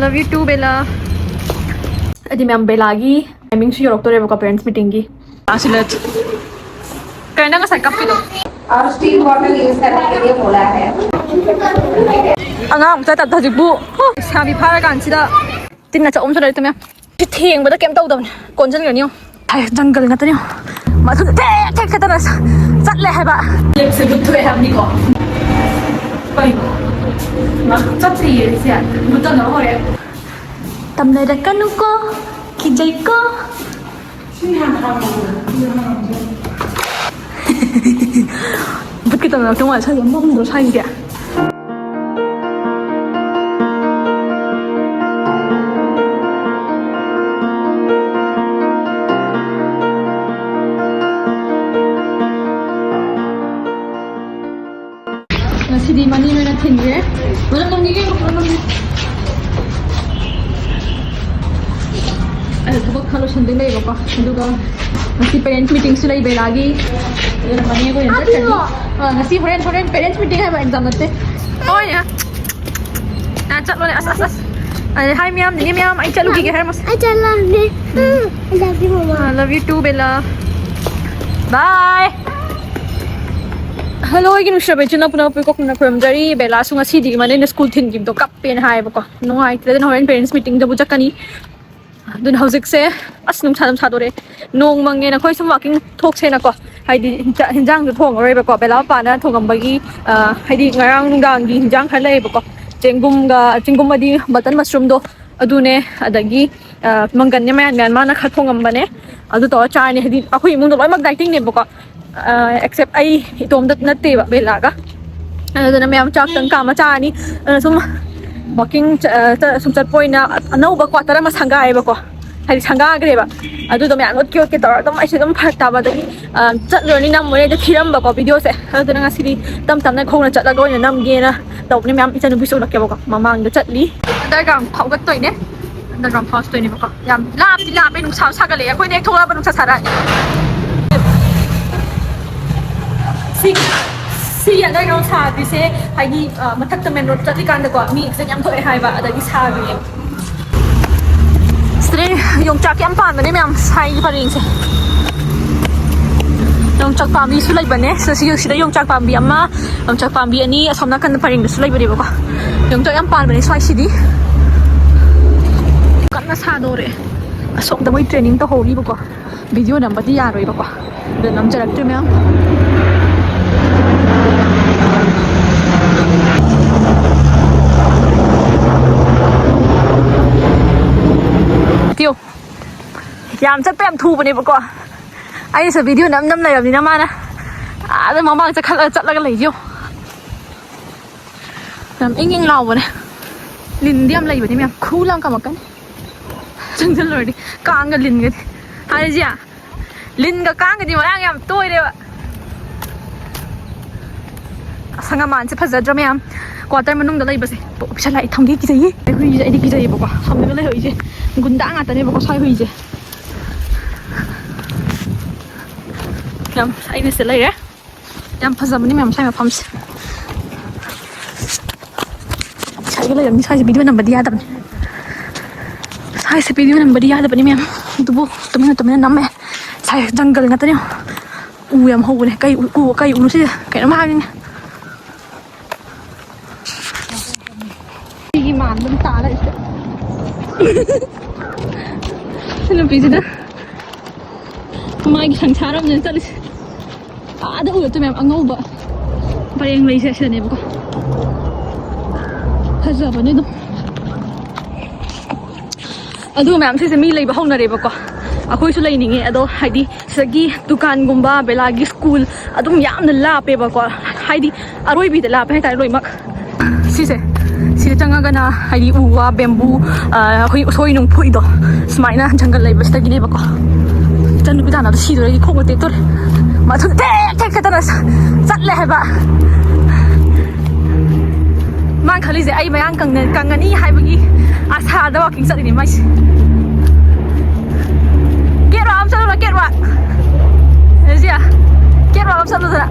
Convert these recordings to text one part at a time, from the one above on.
love you too, Bella. Adi ma'am Bella gi timing shi yorok to rebo ka parents meeting gi. Asilat. Kaya na sa kape do. और steel bottle use करने के लिए बोला है Angang ta ta jibu. Sabi phara kan sida tin na cha om sa dai tamya. Ti theng bada kem tau dam. Konjan ga niyo. Ai jungle na ta niyo. Ma thu te te ka ta na sat le hai ba. Lek se gut thwe ham ni ko. Pai. Ma chat thi ye sia. Mu ta na ho re. Tam lai da kanu ko. Ki jai ko. Bất kỳ tầm nào trong ngoài sao giống bông đồ xanh kìa. Masih di mana mana tinggi ya? Mana tinggi kan? Mana tinggi? Ada sebab kalau sendiri lagi apa? Juga masih parents meeting sudah ibu lagi. Ini namanya gue yang terkini. Masih parents meeting hai exam nanti. Oh ya. Nah, cat lo as. Hai Miam, ini Miam, ai cat lu gigi hai mas. I love you. I love you, Mama. I love you too, Bella. Bye. Hello, again, Mr. Bechina, Puna Pico, Jari, Bella, Sunga City, Manina school thing, give the cup in high. No, I didn't have parents meeting the Buchakani. Dun hauzik se asnum thanam thadore nong mangne na khoi sum walking thok se na ko haidi hinjang du thong ore ba ko bela pa na thongam bagi haidi ngarang nungdang gi hinjang khalai ba ko chingum madi button mushroom do adune adagi mangan ne man ma na khathongam bane adu to cha ne haidi akhui mung do loi mak dieting ne ba ko except ai itom dat natte ba bela ga aduna myam chak tang ka ma cha ni sum walking sum chat point na Anouba Quarterse mas hanggai ba ko hai hangga gre ba adu do myang ot ke tor dom ai se dom phat ta ba dai chat lo ni nam mo de thiram ba ko video se adu na ngasi tam na khong na chat la go na nam ge na dom ni myam ichanu bisu na ke ba ko mamang de chat li dai gang phau ga toi ne dai gang phau toi ne ba ko yam la pe nu sa ga le khoi ne thola ba nu sa ra si yang dai gang sa di se hai gi mathak ta men road chat li kan da ko mi exam yam thoi hai ba adagi sa bi Sri yung chak yam pan ni myam sai pa ring se yung chak pam bi sulai bane so si sida yung chak pam bi amma yung chak pam bi ani asomna kan pa ring sulai bari ba ko yung chak yam pan bane sai sidi kan na sa do re asom da moi training to holi ba ko video nam ba ti ya roi ba ko de nam jarak tu myam yam chat pem thu bani ba ko ai sa video nam lai ni na ma na da mamang cha khala chat la ga lai jo nam ing law ba ne lin diam lai ba ni myam khu lam ka ma kan chung chal loi di kang ga lin ga hai ji a lin ga kang ga di ma yam toi de ba sanga man se phaja dra myam quarter manung da lai ba se picture lai thong gi ki jai hui ji ai di ki jai ba ko sam ne lai hoi je gunda nga ta ne ba ko sai hui je yam ai ne se lai re yam phaja mani myam sai ma pham se sai ga lai yam sai se video number dia da sai se video number dia da ni myam tu bu tumina nam me sai jungle nga ta ne u yam ho ne kai u se kai na ma ni gi man dum ta la ise sino pizida mai sang charam ne chali ada u to mem Anouba pareng lai se ne ba ko haja ba ne do adu mem se mi lai ba hong na re ba ko akoi su Leininge ado haidi sagi dukan gumba belagi school adum yamna la pe ba ko haidi aroi bi de la pe tai loi mak si se si changa gana haidi uwa bamboo khoi soi nung phui do smaina jungle lai basta gine ba ko chan bi dana si do ri khong te tor ma thu te ka ta sat le ba man khali je ai mayang kangani hai bagi asa da walking sat ni mai get ram sa get what is ya get ram sa da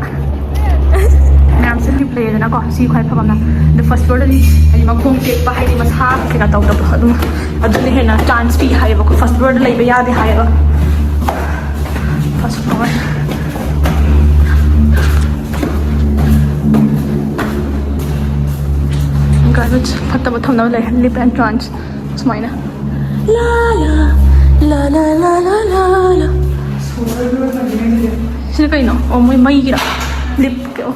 ꯃꯌꯥꯝꯁꯦ ꯂꯤꯞ ꯂꯩꯌꯦꯗꯅꯀꯣ ꯁꯤ ꯈ꯭ꯋꯥꯏ ꯐꯕꯅ ꯑꯗꯣ first ꯐ꯭ꯂꯣꯔꯗꯗꯤ ꯍꯥꯏꯗꯤ ꯃꯈꯣꯡ ꯇꯦꯛꯄ ꯍꯥꯏꯗꯤ ꯃꯁꯥ ꯀꯩꯀꯥ ꯇꯧꯗꯕꯗꯣ ꯑꯗꯨꯝ ꯑꯗꯨꯅ ꯍꯦꯟꯅ ꯆꯥꯟꯁ ꯄꯤ ꯍꯥꯏꯌꯦꯕꯀꯣ ꯐꯥꯔꯁ ꯐ꯭ꯂꯣꯔꯗ ꯂꯩꯕ ꯌꯥꯗꯦ ꯍꯥꯏꯌꯦꯕ ꯐꯥꯔꯁ ꯐ꯭ꯂꯣꯔ ꯒꯥꯔꯕꯦꯖ ꯐꯠꯇꯕ ꯊꯝꯅꯕ ꯂꯩ ꯂꯤꯞ ꯑꯦꯟ ꯇ꯭ꯔꯥꯟꯁ ꯁꯨꯃꯥꯏꯅ ला ला ला ला ला ला ला ला sino kayo no? O may gira lip ko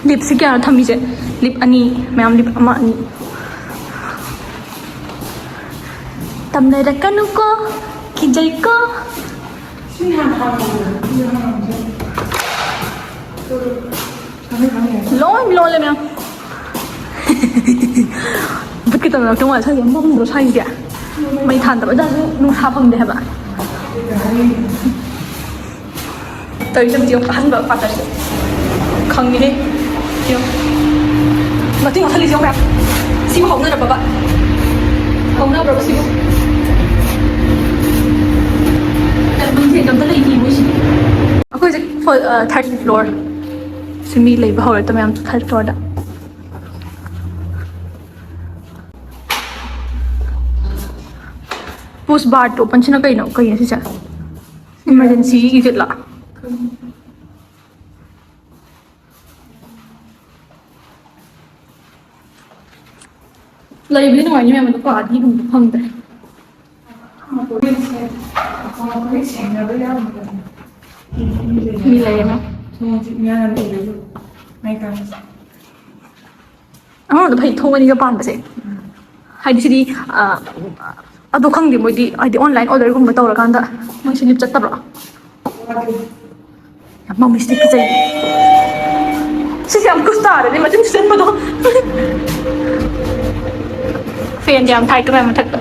lip si kaya thami je lip ani mayam lip ama ani tamne rakanu ko kijay ko lôi lôi lên em bất kỳ tầm nào trong ngoài sao giống bông đồ xay kìa mày thàn tập ở đây nung sa phong đẹp ạ tới trong chiều ăn vợ phạt rồi không đi chiều mà tiếng thật lý do em xíu hồng nữa là bà hồng nữa rồi xíu mình thì cầm tới lấy gì mới xí okay for third floor simi lấy vào hồi tụi em third floor đó push bar to open china kai no kai asi cha emergency exit la lấy biết ngoài như em nó quả đi cũng không đấy mi lấy em nó phải thôi đi cái bàn vậy hay đi đi ꯑꯗꯣ ꯈꯪꯗꯦ ꯃꯣꯏꯗꯤ ꯍꯥꯏꯗꯤ online ꯑꯣꯔꯗꯔꯒꯨꯝꯕ ꯇꯧꯔꯀꯥꯟꯗ ꯃꯣꯏꯁꯦ ꯂꯤꯞ ꯆꯠꯇꯕ꯭ꯔꯣ ꯌꯥꯝ ꯃꯃꯤꯁꯇꯤꯛ ꯐꯖꯩ ꯁꯤꯁꯦ ꯌꯥꯝ ꯀꯨꯁ ꯇꯥꯔꯗꯤ ꯃꯆꯤꯟ ꯆꯟꯕꯗꯣ ꯐꯦꯟꯗꯤ ꯌꯥꯝ ꯊꯥꯏ ꯀꯃꯥꯏ ꯃꯊꯛꯇ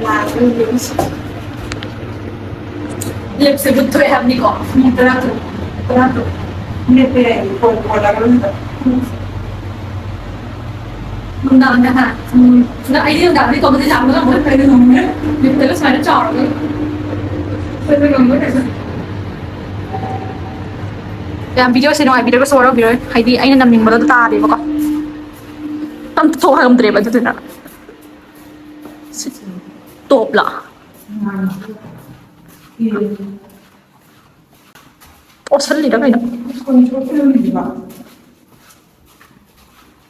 ꯂꯤꯞꯁꯦ ꯕꯨꯠ ꯊꯣꯛꯑꯦ ꯍꯥꯏꯕꯅꯤꯀꯣ ꯃꯤ ꯇꯔꯥꯇꯔꯨꯛ ꯅꯦꯠꯄ ꯌꯥꯏ nungdang ha na ai đi nungdang đi có cái giảm nó không phải cái nung đấy nhưng tới lúc nó tròn rồi bây giờ mới này làm video xem ngoài video có số đâu video hay đi anh nằm mình mà nó ta đi mà con tâm số hay không để mà thế nào tộp là ô sân gì đó này đâu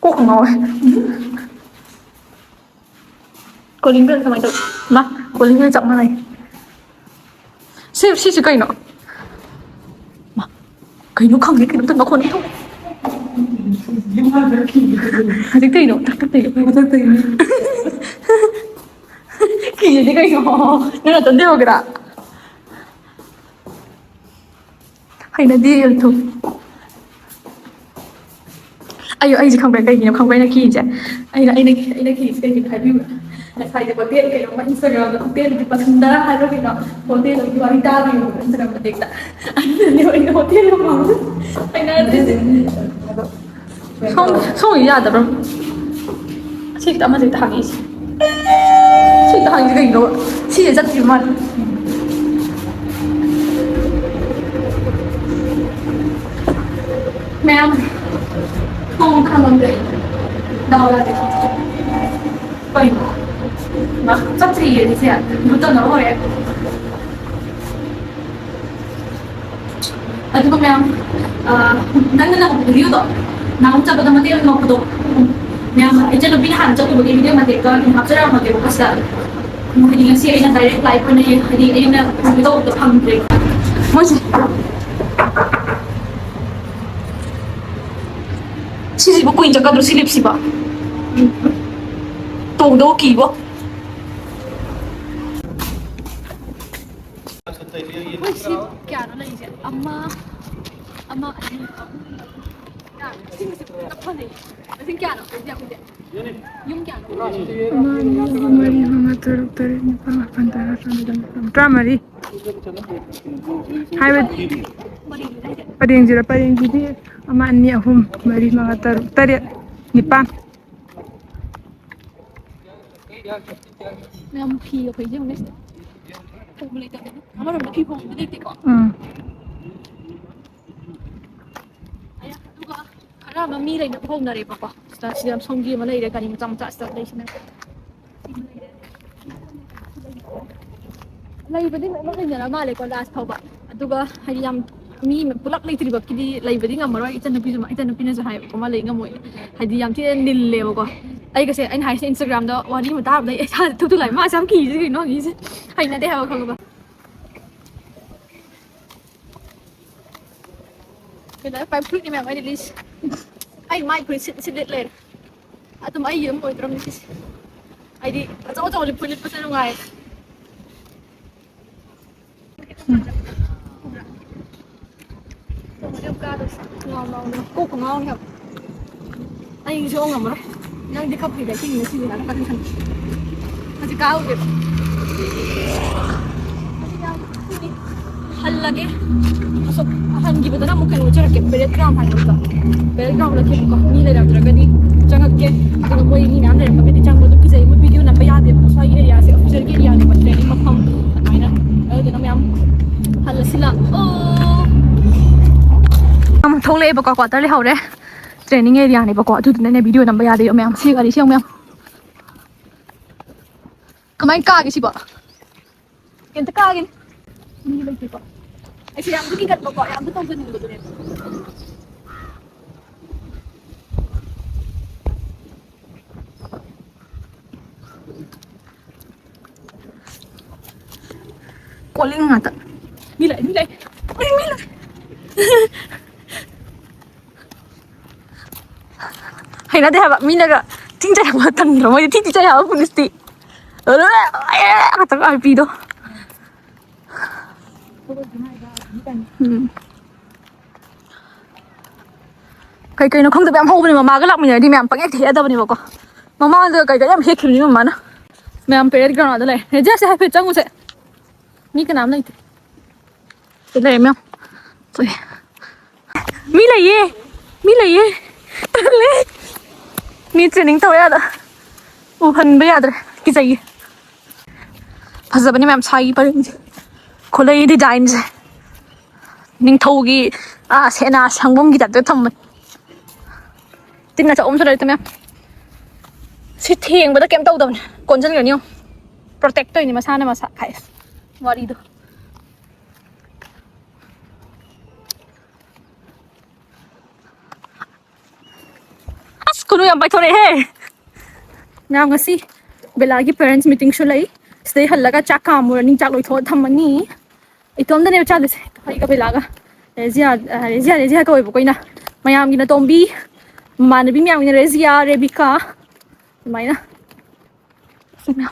cô không ngồi cô lính viên sao mày tự mà cô lính viên giọng này xí cây nó mà cây nó không cái nó từng có con đi thôi cái cây nó cái kỳ gì cây nó nên là tấn tiêu kìa đã hay là đi thôi ayo ai không phải cái gì nó không phải là kỳ chứ ai là kỳ cái gì phải view là phải được tiền cái nó Instagram nó tiền thì bắt đầu hay rồi nó có tiền rồi thì ta đi Instagram mà tiền đã anh nếu anh có tiền không anh nói không ý là đâu chị ta mà chị ta hàng gì đó chị rất nhiều mà mẹ không làm được đâu là vậy mà chắc gì vậy chị ạ một tuần nữa rồi em itu kok yang đang là một video đó nó không chấp được tiền một độ yang itu lebih hancur tuh video mà để coi học ra mà để có sao mungkin yang sih yang direct live pun ini jadi ini na video untuk hampir masih sih buku ini jaga terus silip sih pak tuh do kibo क्या ना नहीं है अम्मा क्या ना yung क्या ना Hybrid Pading Zero Pading Gidi, a man near whom Mary Mata Tariat Nipan. Nam phi ở phía dưới này, không lấy được, nó là một phi không lấy được có. Aduga, khara mami lấy được không nari papa. Start siam songi mà lấy được cái gì mà chăm chát start lấy xin lấy cái gì mà lấy nhà mà lấy con last thâu ba. Aduga, hay yam mi pulak lấy tri bak kidi lấy cái gì ngam rồi itan napi zuma itan napi na zahai ko ma lấy ngam moi. Hay yam ti nil le ko. Ai kasi anh hay Instagram đó, wali mà tao đấy, thu thu lại mà sao kỳ chứ nó gì chứ, hay là để học không ba. Cái đó phải fruit ni mẹ mày đi list, ai mai fruit sit lết lên, à tụi mày yếm mồi tụi mình list, ai đi, cháu cháu lip lip pasal ngai. Cô cũng ngon nhở, anh chưa ngon mà đấy. Nang di kapi dah sini sini nak kan kan. Masih kau deh. Hal lagi. Masuk akan gitu na mungkin ujar ke background hal itu. Background lagi buka ni lagi ada ni. Jangan ke kalau mau ini ni anda tapi di jangan tu kisah ibu video nak bayar dia. Saya area se officer ke area ni macam ni macam mana. Dia nama yang hal sila. Oh. Thong le buka quarter le hau deh. Training area này bako tu ne video number ya de mem si gari siang mem kamai ka gi si ba ken ta ka gi ni le ti ba ai si am ki gat bako am tu jin ni ne calling ngata mi lại hay là để bạn mình là chính trái mà thằng rồi mới thích trái hảo cũng đi tao ai bị đâu cái nó không được em hô bên mà cái lọc mình đi mẹ bằng thế đâu bên mà có mà giờ cái em hết kiểu mà nó mẹ em phải cái nào đó này thế chắc sẽ phải trăng một sẽ mi cái nào này cái này em rồi mi là gì mi training tao ya da open ba ya da ki sai phazabani ma'am sai par kholai design se ning thogi a sena sangbom gi da tham tin na cha om sai ta ma'am si theng ba da kem tau da kon jan ni protect toi ni ma sa na ma sa khai wari do Kuno yang baik thore he. Now ngasi bela ki parents meeting shulai. Stay halaga chak kam morning chak loi thod thamani. Itom da ne cha de hai ka bela ga. Rezia ko bo koina. Mayam gi na tombi. Manabi myam gi na Rezia Rebecca. Mai na. Sina.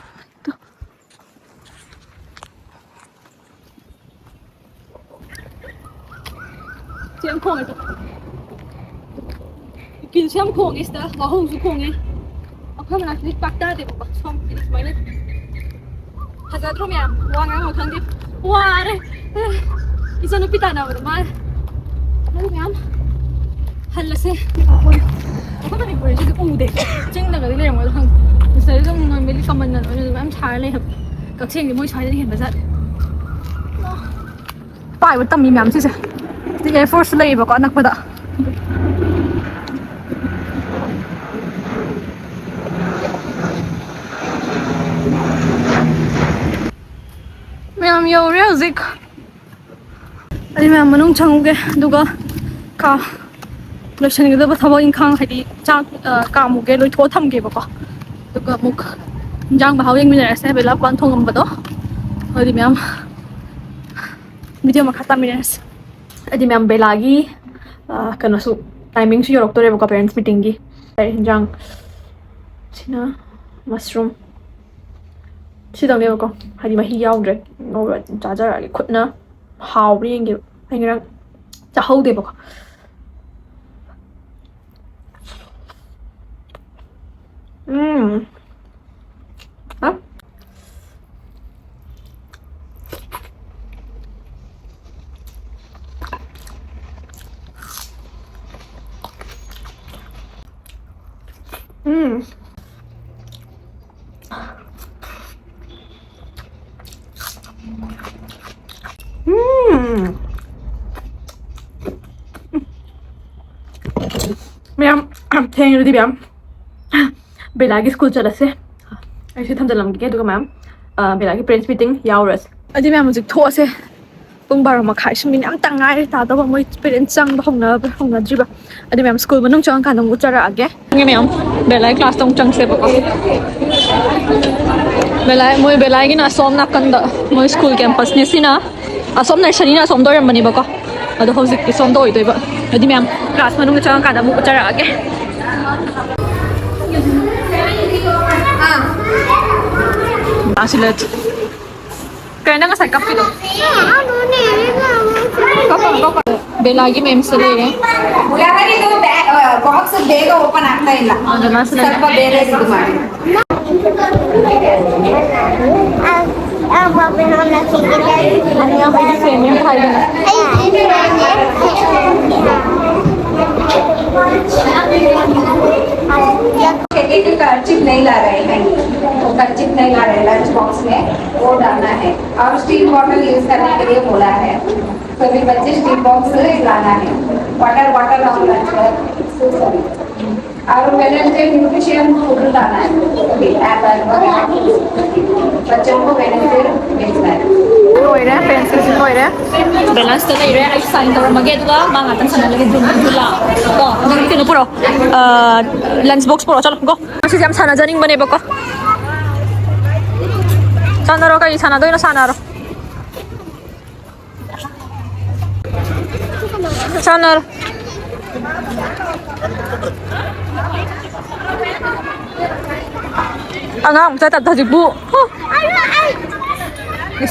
Chiang khong ito. Kin siam khong is da wa hong su khong e akha mana ni pakta de ba som ni mai le haza tro mya wa nga ngo thang di wa re isanu pita na ba ma le myam hal la se akha ba ni ko ji u de jing na ga le ngo thang sai dong noi me li kaman na no am chai le hab ka cheng ni moi chai ni hen ba za pai ba tam mi myam si se the air force le ba ko nak ba da Ma'am, Yaorure zik. Ani ma'am manung changuge duga ka lotion ge da thaba inkhang hadi cha ka mu ge loi tho tham ge ba ko duga muk jang ba haw yeng mi se bela kwan thongam ba do adi ma'am video ma khata mi res adi ma'am belagi kana su timing su yorok tore ba ko parents meeting gi jang sina mushroom 시장에 거 하디 마히 야오래 노라 자자라게 콧나 하오리 게 그냥 자 하우데 봐 아? ꯊꯦꯡꯉꯦ ꯑꯗꯨꯗꯤ ꯃꯌꯥꯝ ꯕꯦꯂꯥꯒꯤ school ꯆꯠꯂꯁꯦ ꯑꯩꯁꯨ ꯊꯝꯖꯤꯜꯂꯝꯒꯦ ꯑꯗꯨꯒ ꯃꯌꯥꯝ ꯕꯦꯂꯥꯒꯤ parents meeting ꯌꯥꯎꯔꯁꯦ ꯑꯗꯨꯗꯤ ꯃꯌꯥꯝ ꯍꯧꯖꯤꯛ ꯊꯣꯛꯑꯁꯦ ꯄꯨꯡ 12:30 ꯁꯨꯝ ꯃꯤꯅꯤꯠ ꯌꯥꯝꯇꯪ ꯉꯥꯏꯔꯦ ꯇꯥꯗꯧꯕ ꯃꯣꯏ ꯄꯦꯔꯦꯟꯁ ꯆꯪꯕ ꯍꯧꯅꯗ꯭ꯔꯤꯕ ꯑꯗꯨ ꯃꯌꯥꯝ ꯁ꯭ꯀꯨꯜ ꯃꯅꯨꯡ ꯆꯪꯉꯀꯥꯟꯗ ꯑꯃꯨꯛ ꯎꯠꯆꯔꯛꯑꯒꯦ ꯃꯌꯥꯝ ꯕꯦꯂꯥꯒꯤ ꯀ꯭ꯂꯥꯁꯇ ꯑꯃꯨꯛ ꯆꯪꯁꯦꯕꯀꯣ ꯃꯣꯏ ꯕꯦꯂꯥꯒꯤꯅ ꯑꯁꯣꯝ ꯅꯥꯀꯟꯗ ꯃꯣꯏ ꯁ꯭ꯀꯨꯜ ꯀꯦꯝꯄꯁꯅꯦ ꯁꯤꯅ ꯑꯁꯣꯝ ꯅꯔꯁꯔꯤꯅ ꯑꯁꯣꯝꯗ ꯑꯣꯏꯔꯝꯕꯅꯦꯕꯀꯣ ꯑꯗꯣ ꯍꯧꯖꯤꯛꯇꯤ ꯁꯣꯝꯗ ꯑꯣꯏꯗꯣꯏꯕ ꯑꯗꯨꯗꯤ ꯃꯌꯥꯝ ꯀ꯭ꯂꯥꯁ ꯃꯅꯨꯡꯗ ꯆꯪꯉꯀꯥꯟꯗ ꯑꯃꯨꯛ ꯎꯠꯆꯔꯛꯑꯒꯦ Asilat. Kaya na nga sa kape do. Belagi ma'am sila eh. Mula ka dito, box ಬೇಗ ಓಪನ್ ಆಗ್ತಾ ಇಲ್ಲ ಸ್ವಲ್ಪ ಬೇರೆ ಇದು ಮಾಡಿ Ano yung ID frame yung kaya na? कर्चिप नहीं ला रहे हैं कर्चिप नहीं ला रहे लंच बॉक्स में वो डालना है और स्टील बॉटल यूज करने के लिए बोला है सभी बच्चे स्टील बॉक्स लाना है वाटर वाटर और लंच और वेनेसडे न्यूट्रिशन फूड लाना है एप्पल बच्चों को वेनेसडे भेजना है Loire, pencil loire. Balance na ire ay sign to maged ka mga tan sa nalagay dula. Ko, nang tinupuro. Lunch box puro chalo go. Kasi jam sana janing bane ba ko. Sana ro kay sana doy na sana ro. Sana ro. Anam, sa tadjibu.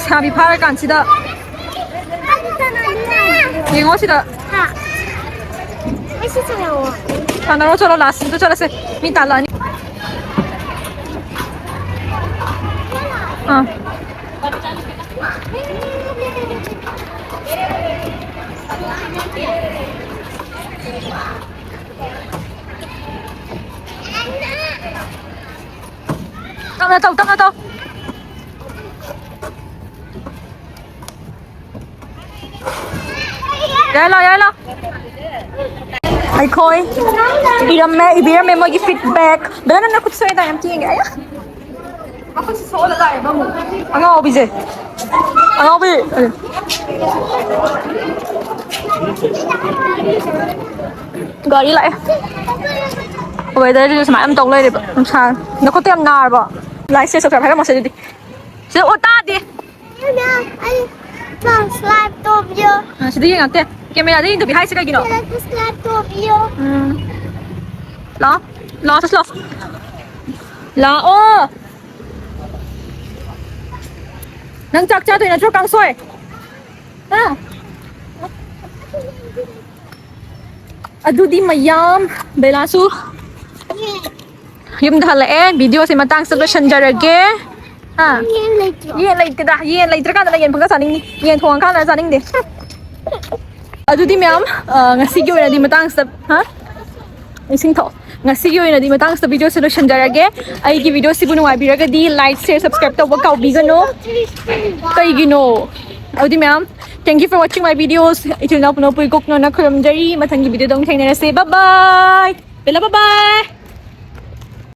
Sabi para kan sida. Yengo sida. Sana ro chalo last to chalo se mi tala ni. Tama na to. Yala. Ay koy. Ibirame mo feedback. Bala na kutsay tayo am tinga. Ay. Ako si sola tayo ba mo. Ang obi je. Ang obi. Gari lại. Weather đi mà em tông lên đi. Không sao. Nó có tem nar ba. Like share subscribeให้กันมาสิดิ. Sẽ ô ta đi. Slide top yo. Sige nga te. Camera din to behind sila gino. Slide top yo. La sa slof. La o. Nang chak cha to na chok kang soy. Ha. Adu di mayam belasu. Yum dhalae video si matang solution jarage. Ha. Yen late ka na yen pagka saning ni. Yen thong ka na saning di. Adudi ma'am, ngasigi oy na di matang sa ha? Ising to. Ngasigi oy na di matang sa video solution jarage. Ay gi video si bunu biraga di like, share, subscribe to wakaw bigano. Kay gino. Adudi ma'am, thank you for watching my videos. Ito na puno puy kok no na kuram jari matang video dong thang na say bye bye. Bella bye bye.